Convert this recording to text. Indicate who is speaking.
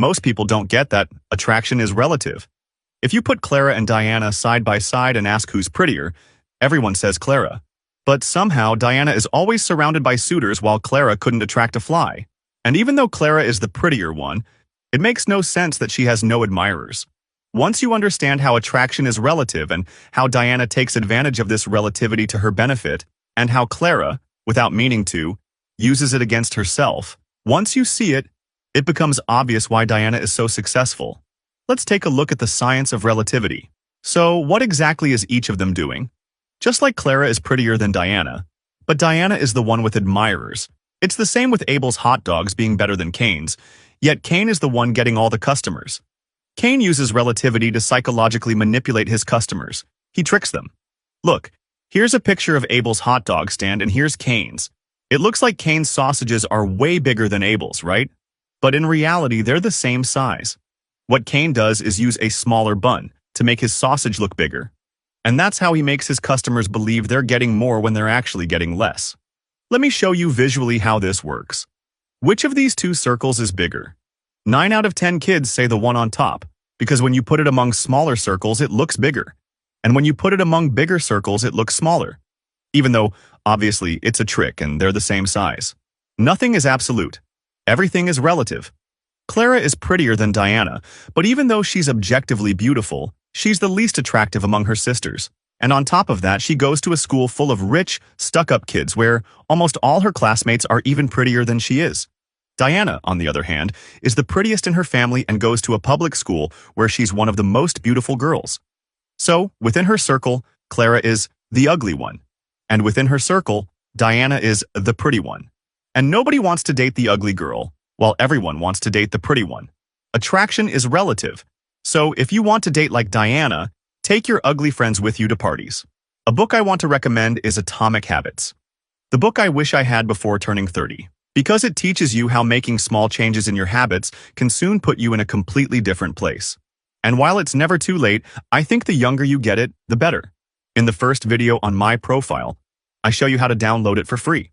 Speaker 1: Most people don't get that attraction is relative. If you put Clara and Diana side by side and ask who's prettier, everyone says Clara. But somehow, Diana is always surrounded by suitors while Clara couldn't attract a fly. And even though Clara is the prettier one, it makes no sense that she has no admirers. Once you understand how attraction is relative and how Diana takes advantage of this relativity to her benefit, and how Clara, without meaning to, uses it against herself, once you see it, it becomes obvious why Diana is so successful. Let's take a look at the science of relativity. So, what exactly is each of them doing? Just like Clara is prettier than Diana, but Diana is the one with admirers. It's the same with Abel's hot dogs being better than Cain's, yet Cain is the one getting all the customers. Cain uses relativity to psychologically manipulate his customers. He tricks them. Look, here's a picture of Abel's hot dog stand and here's Cain's. It looks like Cain's sausages are way bigger than Abel's, right? But in reality, they're the same size. What Cain does is use a smaller bun to make his sausage look bigger. And that's how he makes his customers believe they're getting more when they're actually getting less. Let me show you visually how this works. Which of these two circles is bigger? 9 out of 10 kids say the one on top, because when you put it among smaller circles, it looks bigger. And when you put it among bigger circles, it looks smaller. Even though, obviously, it's a trick and they're the same size. Nothing is absolute. Everything is relative. Clara is prettier than Diana, but even though she's objectively beautiful, she's the least attractive among her sisters. And on top of that, she goes to a school full of rich, stuck-up kids where almost all her classmates are even prettier than she is. Diana, on the other hand, is the prettiest in her family and goes to a public school where she's one of the most beautiful girls. So, within her circle, Clara is the ugly one. And within her circle, Diana is the pretty one. And nobody wants to date the ugly girl, while everyone wants to date the pretty one. Attraction is relative. So, if you want to date like Diana, take your ugly friends with you to parties. A book I want to recommend is Atomic Habits. The book I wish I had before turning 30. Because it teaches you how making small changes in your habits can soon put you in a completely different place. And while it's never too late, I think the younger you get it, the better. In the first video on my profile, I show you how to download it for free.